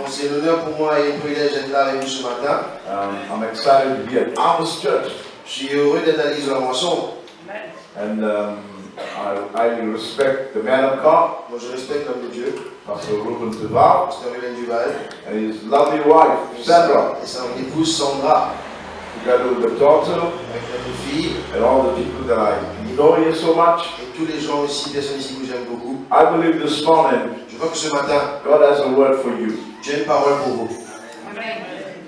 C'est un honneur pour moi et un privilège d'être là avec vous ce matin. I'm excited to be at Almas Church. Je suis heureux d'être à l'église de la Moisson. And I respect the man of God, Moi, je respecte l'homme de Dieu, Pastor Ruben Duval, Pasteur Ruben Duval, and his lovely wife, Sandra, et son épouse Sandra, together with the daughter, avec notre fille, and all the people that I know here so much. et tous les gens ici, personnes ici que j'aime beaucoup. I believe this morning Je crois que ce matin, God has a word for you. j'ai une parole pour vous.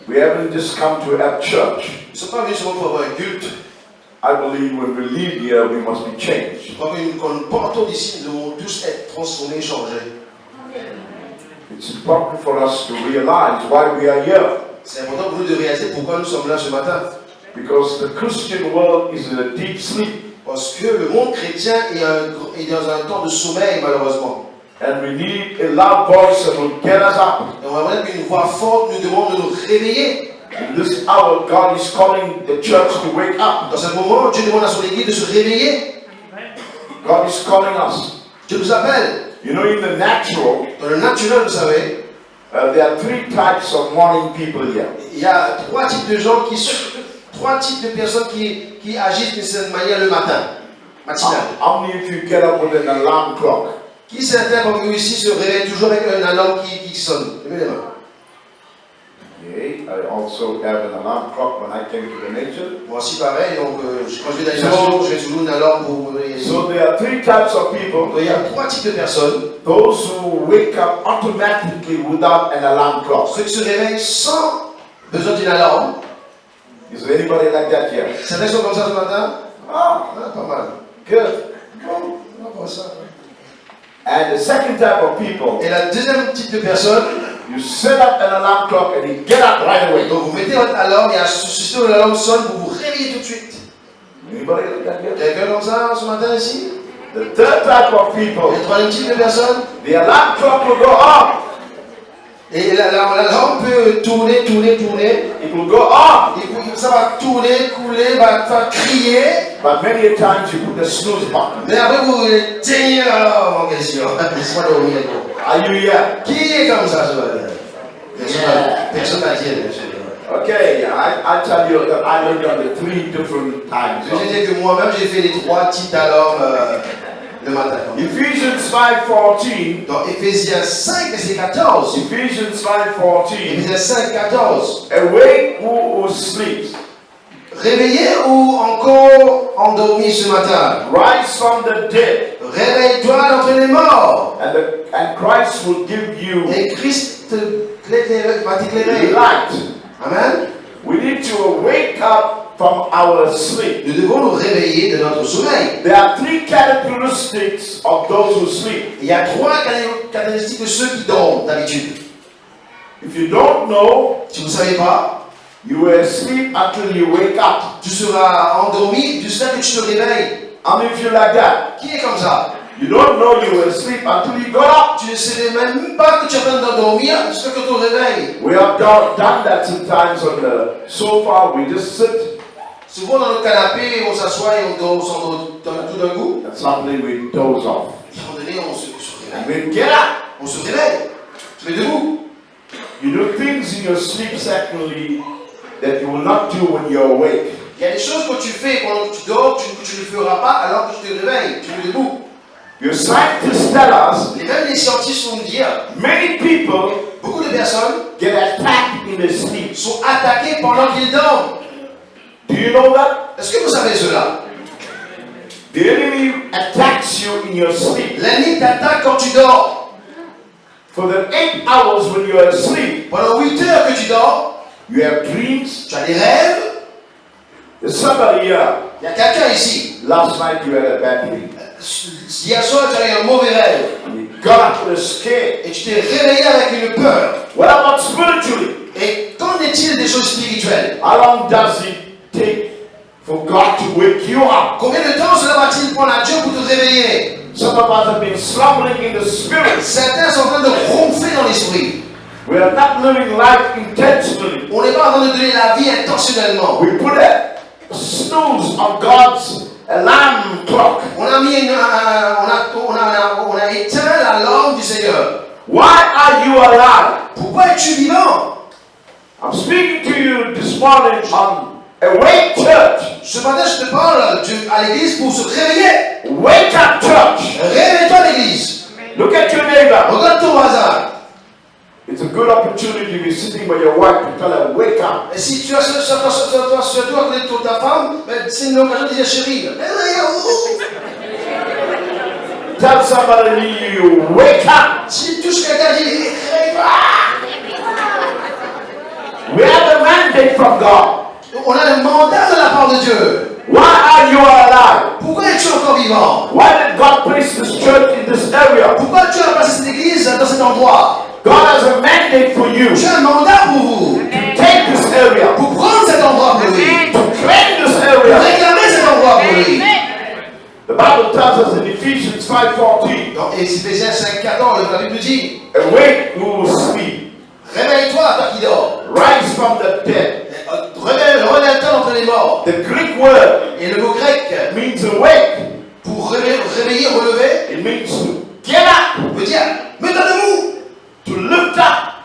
We haven't just come to have church. Nous ne sommes pas venus seulement pour avoir un culte. I believe when we leave here, we must be changed. Je crois que quand nous partons d'ici, nous devons tous être transformés, changés. It's important for us to realize why we are here. C'est important pour nous de réaliser pourquoi nous sommes là ce matin. Because the Christian world is in a deep sleep. Parce que le monde chrétien est dans un temps de sommeil, malheureusement. And we need a loud voice that will get us up. Et on aimerait qu'une voix forte nous demande de nous réveiller. In this hour, God is calling the church to wake up. Dans ce moment, Dieu demande à son église de se réveiller. God is calling us. Dieu nous appelle. You know, in the natural, Dans le naturel, vous savez, there are three types of morning people here. il y a trois types de personnes qui agissent d'une certaine manière le matin, matinal. How many of you get up with an alarm clock? Qui certains parmi vous ici se réveillent toujours avec un alarme qui sonne? Levez les mains. Okay, I also have an alarm clock when I came to the nation. Moi aussi pareil, donc quand je vais dans les nations, j'ai toujours une alarme pour me réveiller. So there are three types of people. Il y a trois types de personnes. Those who wake up automatically without an alarm clock. Ceux qui se réveillent sans besoin d'une alarme. Is there anybody like that here? Certains sont comme ça ce matin? Ah, pas mal. Good. Bon, on va voir ça. And the second type of people, Et la deuxième type de personne, you set up an alarm clock and you get up right away. donc vous mettez votre alarme et à ce système où l'alarme sonne, vous vous réveillez tout de suite. Anybody like that here? Quelqu'un comme ça ce matin ici? The third type of people, Et le troisième type de personne, the alarm clock will go on. et l'alarme peut tourner. It will go on. Et ça va tourner, couler, va crier. But many a times you put the snooze button. Mais après vous éteignez l'alarme en question. Laissez-moi dormir. Are you here? Qui est comme ça ce matin? Personne n'a dit, bien sûr. Okay, I tell you that I looked at the three different times. Je vais dire que moi-même j'ai fait les trois types d'alarmes le matin. Ephesians 5:14. Dans Ephésiens 5, verset 14. Ephesians 5:14. Ephésiens 5, 14. Awake who sleeps. Réveillé ou encore endormi ce matin? Rise from the dead. Réveille-toi d'entre les morts. And Christ will give you Et Christ va t'éclairer. light. Amen. We need to wake up from our sleep. Nous devons nous réveiller de notre sommeil. There are three characteristics of those who sleep. Il y a trois caractéristiques de ceux qui dorment d'habitude. If you don't know, Si vous ne savez pas, you will sleep until you wake up. tu seras endormi jusqu'à ce que tu te réveilles. How many of you like that? Qui est comme ça? You don't know you will sleep until you go up. Tu ne sais même pas que tu es en train d'endormir jusqu'à ce que tu te réveilles. We have done that sometimes on the sofa. We just sit Souvent dans le canapé, on s'assoit et on dort tout d'un coup. and suddenly we doze off. À un moment donné, on se And réveille. we get up. On se réveille. Tu es debout. You do things in your sleep secondly that you will not do when you're awake. Il y a des choses que tu fais pendant que tu dors que tu ne feras pas alors que tu te réveilles. Tu es debout. Your scientists tell us Même les scientifiques vont nous dire, many people beaucoup de personnes get attacked in their sleep. sont attaquées pendant qu'ils dorment. Do you know that? Est-ce que vous savez cela? The enemy attacks you in your sleep. L'ennemi t'attaque quand tu dors. For the 8 hours when you're asleep, Pendant 8 heures que tu dors, you have dreams. tu as des rêves. There's somebody here. Il y a quelqu'un ici. Last night you had a bad dream. Hier soir, tu as eu un mauvais rêve. And you got up with a scare. Et tu t'es réveillé avec une peur. What about spiritually? Et qu'en est-il des choses spirituelles? How long does it take for God to wake you up? Combien de temps cela va-t-il prendre à Dieu pour te réveiller? Some of us have been slumbering in the spirit. Certains sont en train de ronfler dans l'esprit. We are not living life intentionally. On n'est pas en train de donner la vie intentionnellement. We put a snooze on God's alarm clock. On a éteint l'alarme du Seigneur. Why are you alive? Pourquoi es-tu vivant? I'm speaking to you this morning on Awake Church. Ce matin, je te parle à l'église pour se réveiller. Wake up, church. Réveille-toi, l'église. Look at your neighbor. Regarde ton voisin. It's a good opportunity to be sitting by your wife to tell her, wake up. Et si tu as surtout à côté de ta femme, c'est une occasion de dire chérie. Tell somebody near you, wake up. Si tu touches quelqu'un, dis réveille-toi. We have a mandate from God. On a un mandat de la part de Dieu. Why are you alive? Pourquoi es-tu encore vivant? Why did God place this church in this area? Pourquoi tu as placé cette église dans cet endroit? God has a mandate for you J'ai un mandat pour vous. to take this area, Pour prendre cet endroit pour lui. to claim this Pour area. réclamer cet endroit pour lui. The Bible tells us in Ephesians 5:14, Dans Éphésiens 5:14, la Bible dit, awake who sleep, réveille-toi, toi qui dors. rise from the dead. Relève-toi d'entre les morts. The Greek word Et le mot grec, means awake. pour réveiller, relever, It means to get up, veut dire, mets-toi debout. to lift up,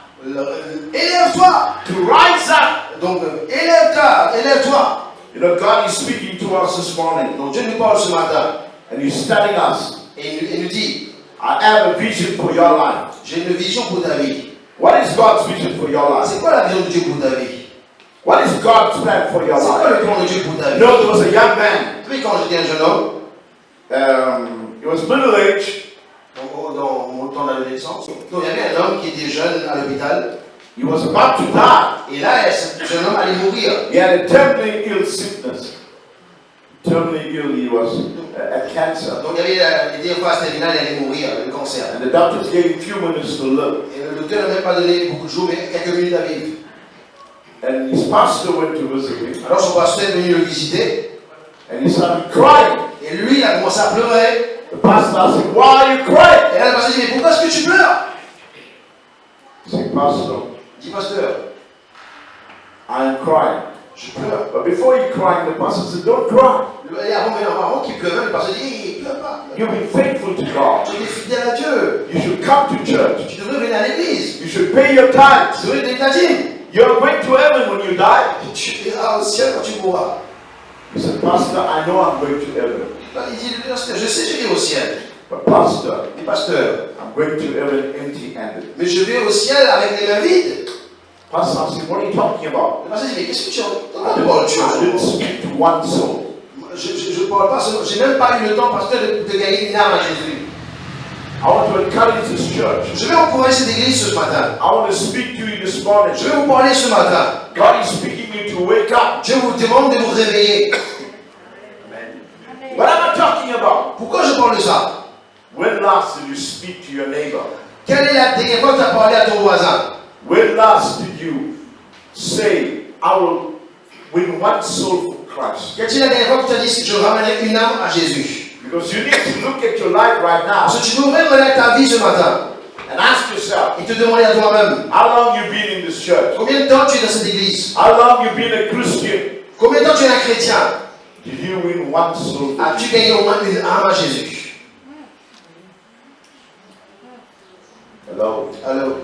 Élève-toi. to rise up. Donc, élève-toi. You know, God is speaking to us this morning, Donc, Dieu nous parle ce matin. and He's telling us, Et il nous dit, I have a vision for your life. j'ai une vision pour ta vie. What is God's vision for your life? C'est quoi la vision de Dieu pour ta vie? What is God's plan for your C'est quoi life? le plan de Dieu pour ta You vie? know, there was a young man. Tu sais, quand j'étais un jeune homme, He was middle-aged. dans mon temps d'adolescence, donc il y avait un homme qui était jeune à l'hôpital. He was about to die. Et là, ce jeune homme allait mourir. He had a terminally ill sickness. Terminally ill, he was a cancer. Donc il y avait des phases terminales, il allait mourir, le cancer. And the doctors gave him few minutes to live. Et le docteur n'a même pas donné beaucoup de jours, mais quelques minutes à vivre. And his pastor went to visit him. Alors son pasteur est venu le visiter. And he started crying. Et lui, il a commencé à pleurer. The pastor asked him, why are you crying? Et là, le pasteur dit, mais pourquoi est-ce que tu pleures? He said, Pastor, Il dit, pasteur, I am crying. je pleure. But before he cried, the pastor said, don't cry. Et avant qu'il pleure, le pasteur dit, hé, pleure pas. You've been faithful to God. Tu es fidèle à Dieu. You should come to church. Tu devrais venir à l'église. You should pay your tithes. Tu devrais donner ta dîme. You're going to heaven when you die. Tu iras au ciel quand tu mourras. He said, Pastor, I know I'm going to heaven. Il dit, pasteur, je sais que je vais au ciel. But Pastor, Mais pasteur, I'm going to heaven empty-handed. mais je vais au ciel avec les mains vides. Pastor said, what are you talking about? Le pasteur dit, mais qu'est-ce que tu I parles? didn't speak to one soul. Je ne parle pas seulement, j'ai même pas eu le temps, pasteur, de gagner une âme à Jésus. I want to encourage this church. Je vais encourager cette église ce matin. I want to speak to you this morning. Je vais vous parler ce matin. God is speaking you to wake up. Dieu vous demande de vous réveiller. What am I talking about? Pourquoi je parle de ça? When last did you speak to your neighbor? Quelle est la dernière fois que tu as parlé à ton voisin? When last did you say, I will win one soul for Christ? Quelle est la dernière fois que tu as dit que je ramènerai une âme à Jésus? Because you need to look at your life right now Parce que tu devrais regarder ta vie ce matin and ask yourself, et te demander à toi-même, how long you been in this church? combien de temps tu es dans cette église? How long you been a Christian? Combien de temps tu es un chrétien? Did you win one soul for As-tu Jesus? gagné au moins une âme à Jésus? Hello. Alors,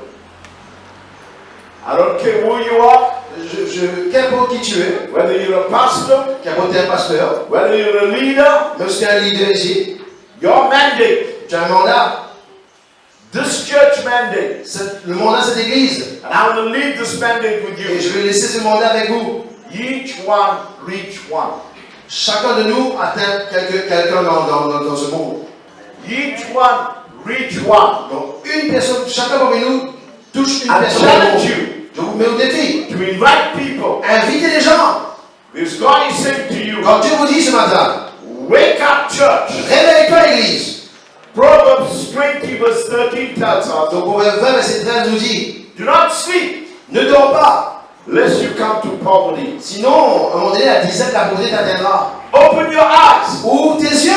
I don't care who you are, qu'importe qui tu es, whether you're a pastor, qu'importe tu es un pasteur, whether you're a leader, même si tu es un leader ici, your mandate, tu as un mandat. this church mandate, Le mandat de cette église. and I want to leave this mandate with Et je you. vais laisser ce mandat avec vous. Each one reach one. Chacun de nous atteint quelqu'un dans ce monde. Each one reach one. Donc, une personne, chacun parmi nous touche une I personne. challenge you Je vous mets au défi. to invite people. Invitez les gens. Because God is saying to you, Quand Dieu vous dit ce matin, wake up, church. réveille-toi l'église. Proverbs 20 verse 13 tells us, Donc, Proverbe 20, verset 13 nous dit, do not sleep, ne dors pas. lest you come to poverty. Sinon, à un moment donné, la disette, la pauvreté t'atteindra. Open your eyes. Ouvre tes yeux.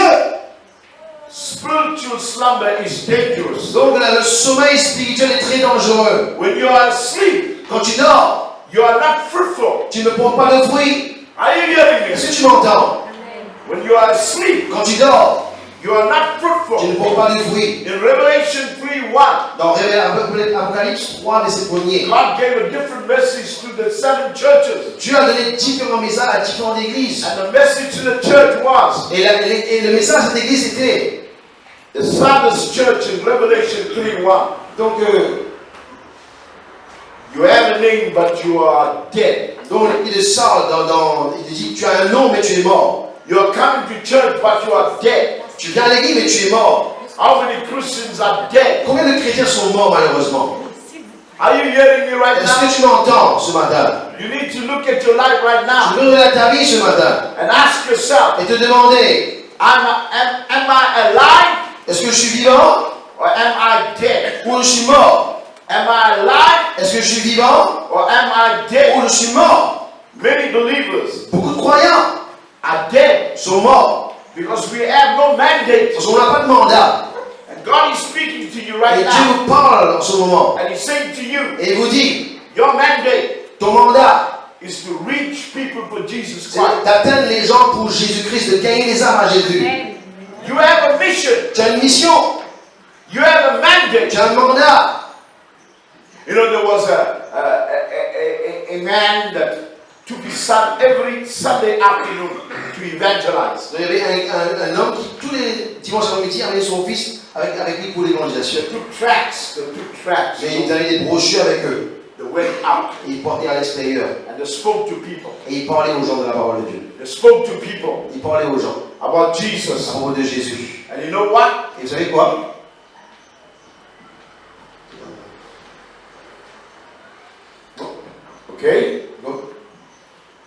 Spiritual slumber is dangerous. Donc, le sommeil spirituel est très dangereux. When you are asleep, Quand tu dors, you are not fruitful. tu ne portes pas de fruits. Are you hearing Est-ce me? que tu m'entends? When you are asleep, Quand tu dors, You are not tu fruitful. ne portes pas de fruits. In Revelation 3:1, Dans Apocalypse 3, verset 1er, God gave a different message to the 7 churches. Dieu a donné différents messages à différentes églises. And the message to the church was, Et le message de cette église était, the Sardis church in Revelation 3:1. donc, You have a name, but you are dead. donc il sort il dit, tu as un nom mais tu es mort. You are coming to church, but you are dead. Tu viens à l'église mais tu es mort. How many Christians are dead? Combien de chrétiens sont morts malheureusement? Are you hearing me right Est-ce now? que tu m'entends ce matin? You need to look at your life right Tu now veux regarder ta vie ce matin and ask yourself, et te demander, am I alive est-ce que je suis vivant or am I dead? ou je suis mort? Am I alive Est-ce que je suis vivant or am I dead? ou je suis mort? Many believers Beaucoup de croyants are dead sont morts because we have no mandate. parce qu'on n'a pas de mandat. And God is speaking to you Et right Dieu now. vous parle en ce moment And He's saying to you, et il vous dit, your mandate ton mandat, is to reach people for Jesus c'est Christ. d'atteindre les gens pour Jésus-Christ, de gagner les âmes à Jésus. You have a mission. Tu as une mission, You have a mandate. tu as un mandat. You know, there was a man that took his son every Sunday afternoon to evangelize. Il y avait un homme qui, tous les dimanches après-midi, amenait son fils avec lui pour l'évangélisation. They took tracts. Mais ils avaient des brochures avec eux. They went out Et ils portaient à l'extérieur. and they spoke to people. Et ils parlaient aux gens de la parole de Dieu. They spoke to people Ils parlaient aux gens about à Jesus. propos de Jésus. And you know what? Et vous savez quoi? Okay? Donc,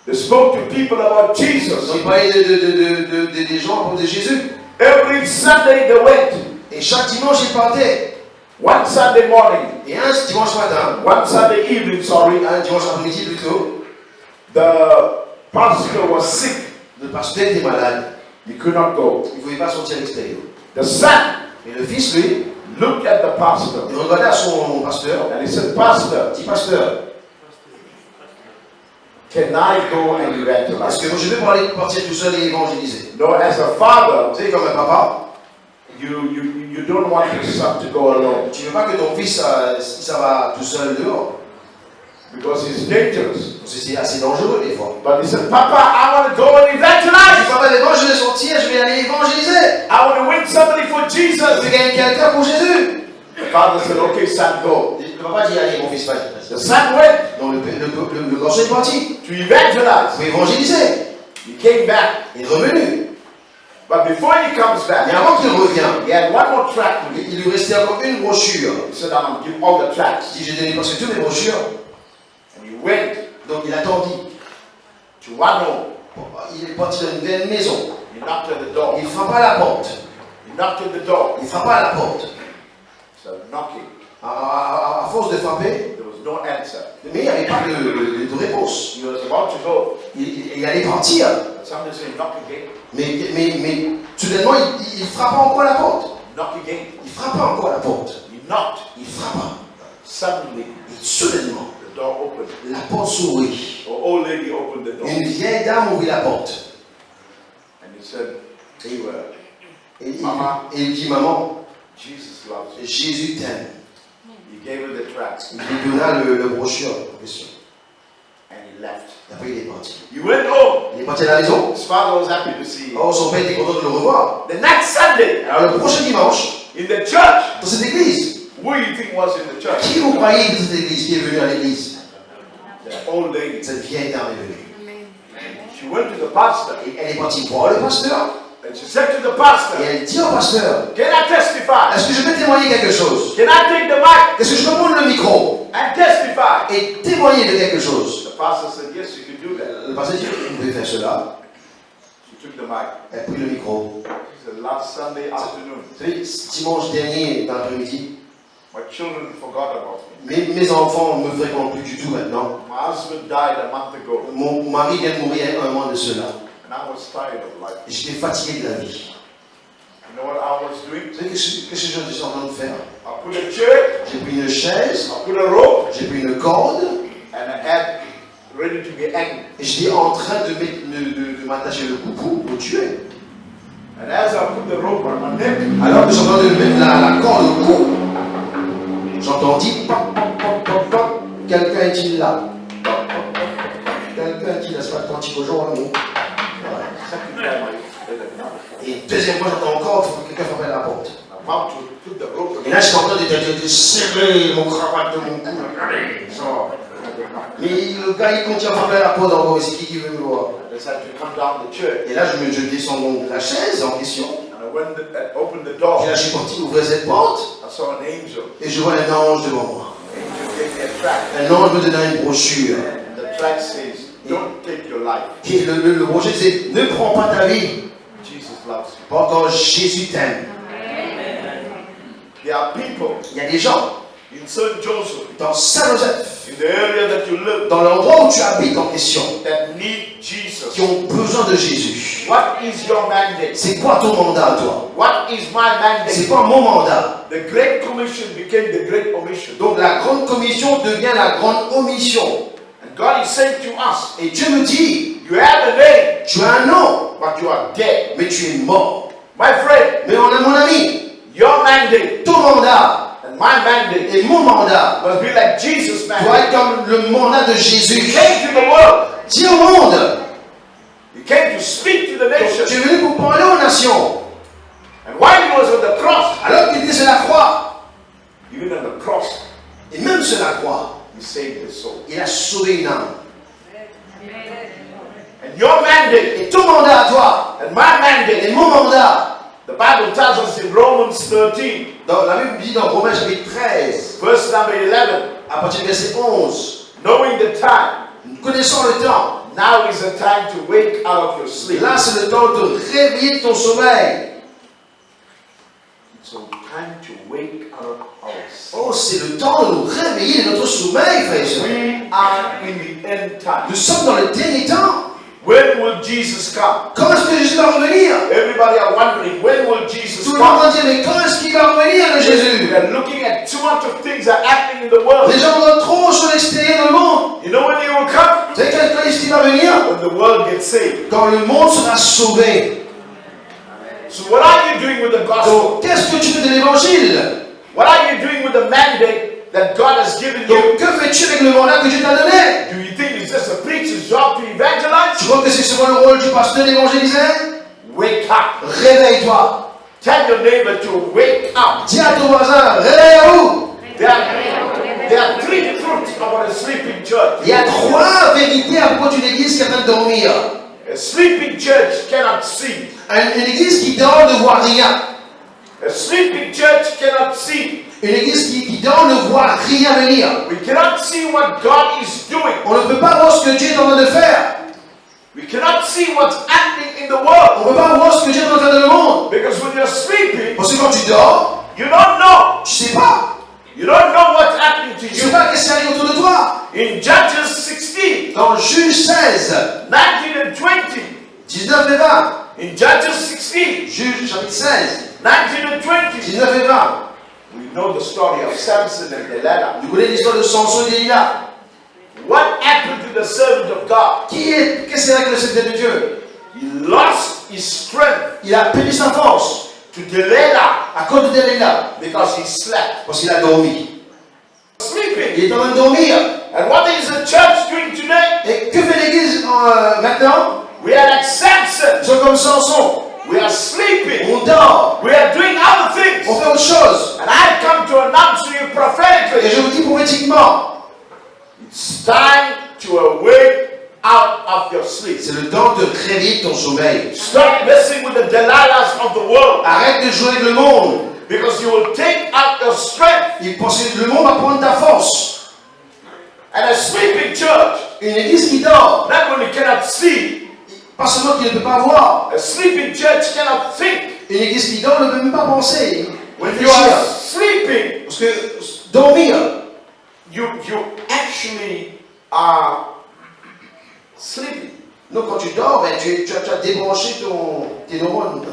They spoke to people about Jesus. ils parlaient des gens à propos de Jésus. Every Sunday they went. Et chaque dimanche, ils partaient. One Sunday morning, Et un dimanche matin, one Sunday evening, sorry, un dimanche après-midi plutôt, the pastor was sick. le pasteur était malade. He could not go. Il ne pouvait pas sortir à l'extérieur. The son Et le fils, lui, looked at the pastor il regardait à son pasteur. and he said, Pastor, Il dit, pasteur, can I go and est-ce evangelize? que je vais partir tout seul et évangéliser? No, as a father, Vous savez, comme un papa, you don't want your son to go alone tu ne veux pas que ton fils, ça va tout seul dehors. because he's dangerous. Parce que c'est assez dangereux des fois. But he said, Papa, I want to go and Il dit, evangelize. papa, mais moi je vais sortir, je vais aller évangéliser. I want to win somebody for Je Jesus. vais gagner quelqu'un pour Jésus. The father said, okay, son, go. Le papa dit, allez, mon fils, vas-y. The son went Donc le garçon est parti. to evangelize. Pour évangéliser. He came back. Il est revenu. But before he comes Mais back, avant qu'il revienne, he had one more tract with him. il lui restait encore une brochure. He said, I'm going to give all the tracts. Il dit, j'ai donné presque toutes mes brochures. And he went Donc il attendit. to one home. Il est parti dans une belle maison. He knocked at the door. Il frappa à la porte. He knocked at the door. Il frappa à la porte. So knocking. À force de frapper, There was no answer. mais il n'y avait pas de réponse. He was about to go. Il allait partir. But somebody said, knock again. Mais soudainement, il frappa encore à la porte. Knock again. Il frappa encore à la porte. He knocked. Il frappa. Suddenly, Et soudainement, the door opened. la porte s'ouvrit. An old lady opened the door. Une vieille dame ouvrit la porte. And he said, Et, et Maman. il dit, maman, Jesus loves you. Jésus t'aime. He gave her the tracts. Il lui donna le brochure en question. And he left. Et après, il est parti. He went home. Il est parti à la maison. His father was happy to see him. Oh, son père était content de le revoir. The next Sunday, Alors, le prochain dimanche, in the church, dans cette église, who do you think was in the church? qui vous croyez de cette église qui est venue à l'église? The old lady. Cette vieille dame est venue. She went to the pastor. Et elle est partie voir le pasteur. And she said to the Et pastor, elle dit au pasteur, can I testify? est-ce que je peux témoigner quelque chose? Can I take the mic Est-ce que je peux prendre le micro and testify? et témoigner de quelque chose? The pastor said, yes, you can do that. Le pasteur dit, vous pouvez faire cela. She took the mic. Elle a pris le micro. She said, last Sunday afternoon, Vous savez, dimanche dernier, dans l'après-midi, my children forgot about me. mes enfants ne me fréquentent plus du tout maintenant. My husband died a month ago, Mon mari vient de mourir il y a un mois de cela. and I was tired of life. Et j'étais fatigué de la vie. You know what I was doing? Vous savez qu'est-ce que je suis en train de faire? I put a chair, J'ai pris une chaise, I put a rope, j'ai pris une corde, and I had ready to be hanged. et j'étais en train de m'attacher le cou pour tuer. And as I put the rope on my neck, Alors que j'entendais mettre la corde au cou, j'entendis pop, pop, pop, pop, pop. Quelqu'un est-il là? Pop, pop, pop, pop. Quelqu'un est-il là? C'est pas le cantique aujourd'hui. second time I heard a knock. Et deuxième fois, j'entends encore, il faut que quelqu'un frappe à la porte. I'm about to put the rope on Et là, je suis en train de serrer mon cravate de mon cou. Allez, sors. Mais le gars, il continue à frapper à la porte encore. C'est qui veut me voir? I decided to come down the church. Et là, je descends donc de la chaise en question. And I went and opened the door. Et là, je suis parti ouvrir cette porte. I saw an angel. Et je vois un ange devant moi. Angel gave me a tract. Un ange me donna une brochure. And the tract says, don't take your life. Et le brochure disait, ne prends pas ta vie. Jesus loves you. Pas quand Jésus t'aime. There are people Il y a des gens in St. Joseph, dans Saint-Joseph, in the area that you live, dans l'endroit où tu habites en question, that need Jesus. qui ont besoin de Jésus. What is your mandate? C'est quoi ton mandat, toi? What is my C'est mandate? quoi mon mandat? The Great Commission became the Great Omission. Donc la grande commission devient la grande omission. And God is saying to us, Et Dieu me dit, you have a name, tu as un nom, but you are dead. mais tu es mort. My friend, Mais on a mon ami, your mandate ton mandat and my mandate et mon mandat must be like Jesus' doit mandate. être comme le mandat de He Jésus. came to the world. Dis au monde, He came to speak to the tu es nations. venu pour parler aux nations. And while he was on the cross, Alors qu'il était sur la croix, even on the cross, et même sur la croix, he saved his soul. il a sauvé une âme. And your mandate Et ton mandat à toi, and my mandate, et mon mandat, the Bible tells us in Romans 13, dans la Bible dit dans Romains chapitre 13, verse number 11, à partir du verset 11, knowing the time, nous connaissons le temps. now is the time to wake out of your sleep. Là, c'est le temps de réveiller ton sommeil. So time to wake out of our sleep. Oh, c'est le temps de nous réveiller de notre sommeil, frères et sœurs. We are in the end time. Nous sommes dans le dernier temps. When will Jesus come? Quand est-ce que Jésus va revenir? Everybody are wondering, when will Jesus Tout le monde come? va dire, mais quand est-ce qu'il va revenir, le Jésus? We are looking at too much of things are happening in the world. Les gens regardent trop sur l'extérieur dans le monde. You know when he will come? Vous savez quand est-ce qu'il va venir? When the world gets saved. Quand le monde sera sauvé. So what are you doing with the gospel? Donc, qu'est-ce que tu fais de l'évangile? What are you doing with the mandate that God has given you? Donc, que fais-tu avec le mandat que Dieu t'a donné? Do you think it's just a preacher's job to evangelize? Tu crois que c'est seulement le rôle du pasteur d'évangéliser? Wake up. Réveille-toi. Tell your neighbor to wake up. Dis à ton voisin, réveille-vous. There are three truths about a sleeping church. Il y a trois vérités à propos d'une église qui est en train de dormir. A sleeping church cannot see. Une église qui dort ne voit rien. A sleeping church cannot see. Une église qui dort ne voit rien venir. We cannot see what God is doing. On ne peut pas voir ce que Dieu est en train de faire. We cannot see what's happening in the world. On ne peut pas voir ce que Dieu est en train de faire dans le monde. Because when you're sleeping, Parce que quand tu dors, you don't know. tu ne sais pas. You don't know what's happening to Tu ne sais you. pas ce qui arrive autour de toi. In Judges 16, Dans Juge 16, 19 and 20. 19 et 20. In Judges 16, Juge chapitre 16, 19 and 20. 19 et 20. We know the story of Samson and Delilah. Vous connaissez l'histoire de Samson et Delilah. What happened to the servant of God? Qu'est-ce qu'il y a avec le secret de Dieu? He lost his strength Il a perdu sa force to Delilah à cause de Delilah. because he slept. Parce qu'il a dormi. Sleeping. Il est en train de dormir. And what is the church doing today? Et que fait l'église maintenant? We are like Samson. Ils sont comme Samson. We are sleeping. On dort. We are doing other things. On fait autre chose. And I come to announce to you Et prophetically, je vous dis prophétiquement, it's time to awake out of your sleep. c'est le temps de réveiller ton sommeil. Stop messing with the Delilahs of the world, Arrête de jouer avec le monde. because you will take out your strength. Il pense que le monde va prendre ta force. And a sleeping church Une église qui dort, not only cannot see, pas seulement qu'il ne peut pas voir. a sleeping church cannot think. Une église qui dort ne peut même pas penser. When you are Réfléchir. sleeping, Parce que dormir, you actually are sleeping. donc quand tu dors, ben, tu as débranché tes neurones.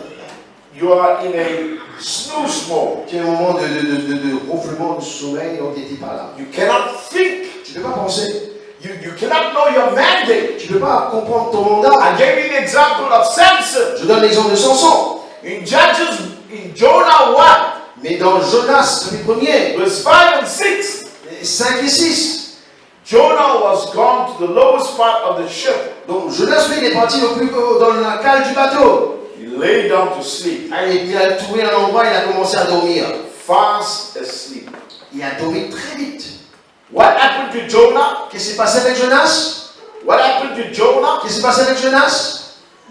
You are in a snooze mode. Tu as un moment de ronflement de sommeil, donc tu n'étais pas là. You cannot think. Tu ne peux pas penser. You cannot know your mandate. Tu ne peux pas comprendre ton mandat. I gave you the example of Samson. Je donne l'exemple de Samson. In Jonah 1, Mais dans Jonas, chapitre 1er, verse 5 and 6, 5 et 6. Jonah was gone to the lowest part of the ship. Donc Jonas, lui, il est parti au plus haut, dans la cale du bateau. He lay down to sleep, Il a trouvé un endroit, il a commencé à dormir. fast asleep. Il a dormi très vite. What happened to Jonah? Qu'est-ce qui s'est passé avec Jonas? What happened to Jonah? Qu'est-ce qui s'est passé avec Jonas?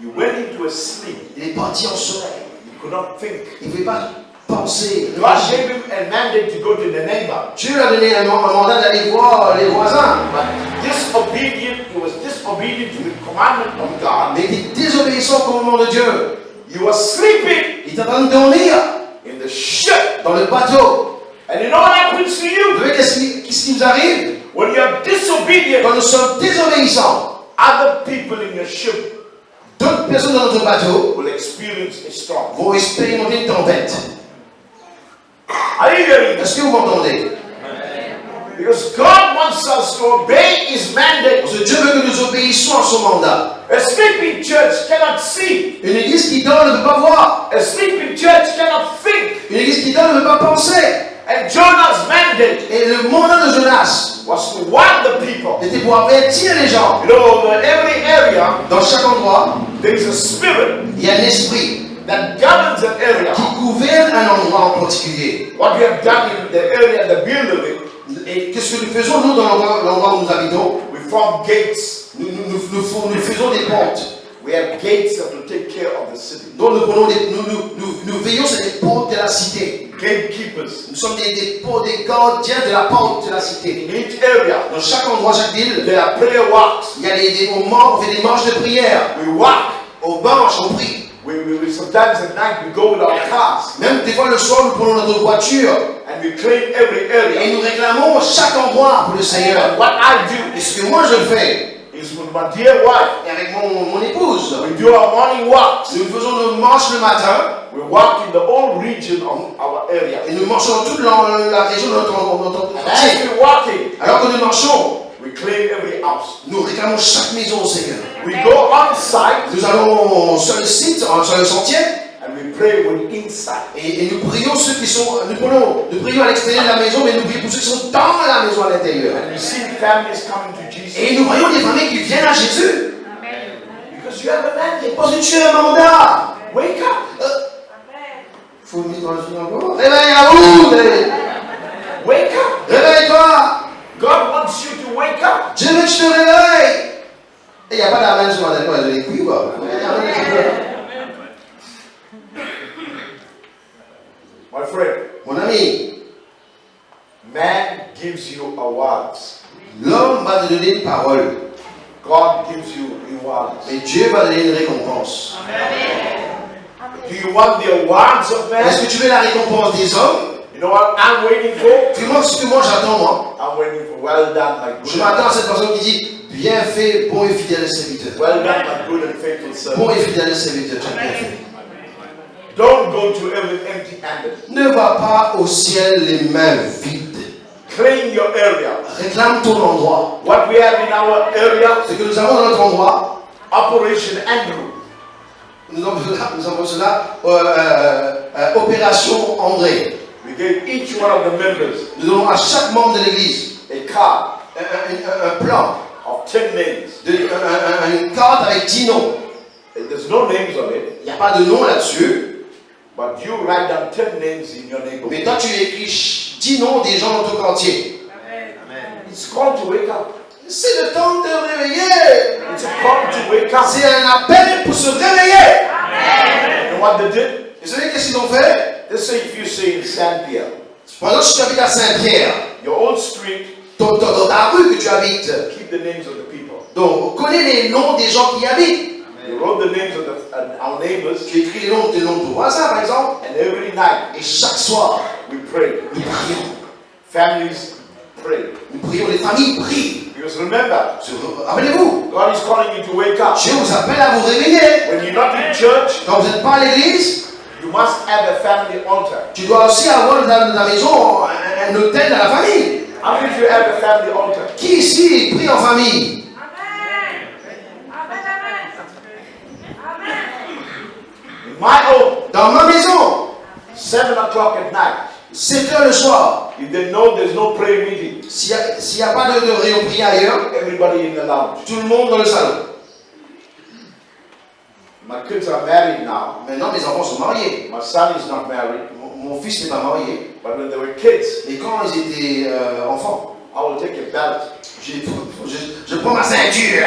He went into a sleep. Il est parti en sommeil. He could not think. Il ne pouvait pas penser. God gave him a mandate to go to the neighbor. Dieu lui a donné un mandat d'aller voir les voisins. But he was disobedient to the commandment of God. Mais il était désobéissant au commandement de Dieu. He was sleeping Il était en train de dormir in the ship. dans le bateau. And you know what happens to you? Vous savez qu'est-ce qui nous arrive? When you are disobedient, Quand nous sommes désobéissants, other people in your ship d'autres personnes dans notre bateau will experience a storm. vont expérimenter une tempête. Are you hearing this? Est-ce que vous m'entendez? Because God wants us to obey His mandate. Parce que Dieu veut que nous obéissions à son mandat. A sleeping church cannot see. Une église qui dort ne peut pas voir. A sleeping church cannot think. Une église qui dort ne peut pas penser. And Jonah's mandate Et le mandat de Jonas was to warn the people. était pour avertir les gens. You know, in every area, Dans chaque endroit, there is a spirit il y a un esprit that governs an area. qui gouverne un endroit en particulier. What we have done in the area that we're living, Et qu'est-ce que nous faisons, nous, dans l'endroit où nous habitons? we form gates. Nous faisons des portes. We have gates that will take care of the city. Donc nous veillons sur les portes de la cité. Gatekeepers. Nous sommes des gardiens de la porte de la cité. In each area, Dans chaque endroit, chaque ville, there are prayer walks. il y a des moments où on fait des marches de prière. We walk. On marche, on prie. Sometimes at night we go with our cars Même des fois le soir, nous prenons notre voiture and we clean every area. et nous réclamons chaque endroit pour le Seigneur. And what I do Et ce que moi je fais, is with my dear wife, et avec mon épouse, we do our morning walks. nous faisons nos marches le matin We walk in the whole region of our area. et nous marchons dans toute la région de notre And as quartier. we're walking, Alors que nous marchons, we clean every house. nous réclamons chaque maison au Seigneur. We go on site Nous allons sur le site, sur le sentier, and we pray with inside. et nous prions ceux qui sont, nous prions à l'extérieur de la maison, mais nous prions pour ceux qui sont dans la maison à l'intérieur. And we see families coming to Jesus Et nous voyons des familles qui viennent à Jésus. because you have a mandate. Parce que tu as un mandat. Wake up. Faut mettre dans une endroit. Réveille-vous! Wake up. Réveille-toi! God wants you to wake up. Dieu veut que tu te réveilles! Et il n'y a pas d'amen sur ma tête, je l'ai pris quoi. My friend, Mon ami, man gives you awards. l'homme va te donner une parole, God gives you rewards. mais Dieu va donner une récompense. Do you want the awards of Est-ce man? que tu veux la récompense des hommes? You know what I'm waiting for? Tu vois ce que moi j'attends, moi? I'm waiting for well done, my Je good. m'attends à cette personne qui dit bien fait, bon et fidèle serviteur. Well done, my good and faithful Bon servant. et fidèle serviteur, tu as bien fait. Don't go to heaven empty-handed. Ne va pas au ciel les mains vides. Clean your area. Réclame ton endroit. What we have in our area, Ce que nous avons dans notre endroit, Operation Andrew. nous avons cela, Opération André. We gave each one of the members Nous donnons à chaque membre de l'église a card un plan, of 10 names. une carte avec 10 noms. There's no names on it, Il n'y a pas de nom là-dessus, but you write down 10 names in your neighborhood. mais toi tu écris 10 noms des gens dans ton quartier. It's called to wake up. C'est le temps de te réveiller. It's a call to wake up. C'est un appel pour se réveiller. And what they did? Vous savez qu'est-ce qu'ils ont fait? Let's say if you say in Saint Pierre, Par exemple, si tu habites à Saint-Pierre, your old street, dans ta rue que tu habites, keep the names of the people. donc on connaît les noms des gens qui y habitent. You wrote the names of our neighbors, Tu écris les noms de ton voisin, par exemple, and every night et chaque soir, we pray. nous prions. Families pray. Nous prions, les familles prient. Because remember, Rappelez-vous, God is calling you to wake up. Dieu vous appelle à vous réveiller. When you're not in church, Quand vous n'êtes pas à l'église, you must have a family altar. tu dois aussi avoir dans ta maison un autel à la famille. How many of you have a family altar? Qui ici prie en famille? In my home, Dans ma maison, 7 o'clock at night, 7 heures le soir. if they know there's no prayer meeting, S'il n'y a pas de réunion prière ailleurs, everybody in the lounge. tout le monde dans le salon. My kids are married now. Maintenant, mes enfants sont mariés. My son is not married. Mon fils n'est pas marié. But when they were kids, Mais quand ils étaient enfants, I will take a belt. je prends ma ceinture.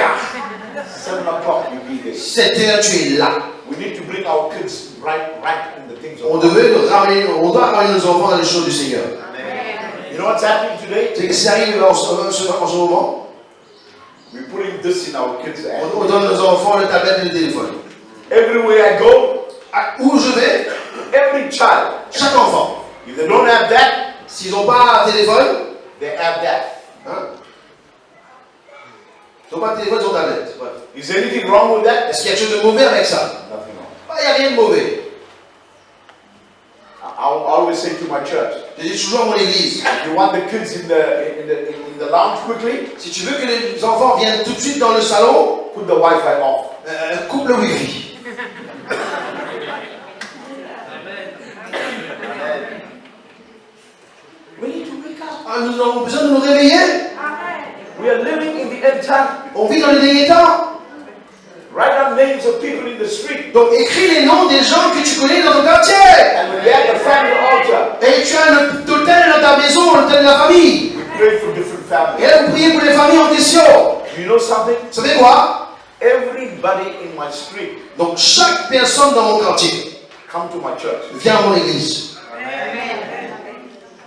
7 o'clock, you be there. 7 heures, tu es là. We need to bring our kids right in the things of On God. doit ramener nos enfants dans les choses du Seigneur. You know what's happening today? C'est que ça arrive en ce moment. We're putting this in our kids' hands. On donne aux enfants le tablette et le téléphone. Everywhere I go, Où je vais, every child, chaque enfant, if they don't have that, s'ils n'ont pas un téléphone, they have that. hein, ils n'ont pas de téléphone, ils ont tablette. Ouais. Is there anything wrong with that? Est-ce qu'il y a quelque chose de mauvais avec ça? Nothing wrong. Il n'y a rien de mauvais. I always say to my church, Je dis toujours à mon église, you want the kids in the lounge quickly? si tu veux que les enfants viennent tout de suite dans le salon, Put the Wi-Fi off. coupe le wifi. We need to wake up. Ah, nous avons besoin de nous réveiller. We are living in the end time. On vit dans les derniers temps. Write down names of people in the street. Donc écris les noms des gens que tu connais dans ton quartier. And when they have the family altar, Et tu as l'hôtel dans ta maison, l'hôtel de la famille. we pray for different Et families. là, vous priez pour les familles en question. You know something? Vous savez quoi? Everybody in my street Donc chaque personne dans mon quartier come to my church. vient à mon église.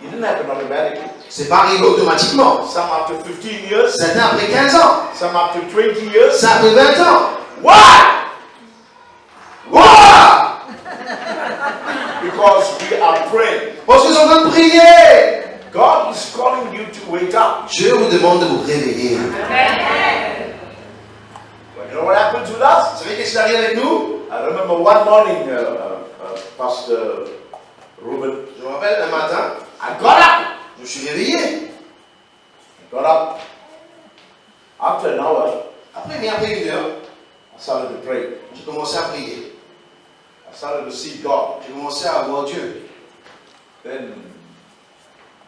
It didn't happen automatically. C'est pas arrivé automatiquement. Some after 15 years, Certains après 15 ans. some after 20 years. Ça après 20 ans. Why? Wouah! Because we are praying. Parce qu'ils sont en train de prier. God is calling you to wake up. Je vous demande de vous réveiller. You know what happens with us? Vous savez qu'est-ce qui arrive avec nous? I remember one morning, Pastor Ruben, Je me rappelle un matin, I got up. je me suis réveillé. I got up. After an hour, Après 1 heure, I started to pray. j'ai commencé à prier. I started to see God. J'ai commencé à voir Dieu. Then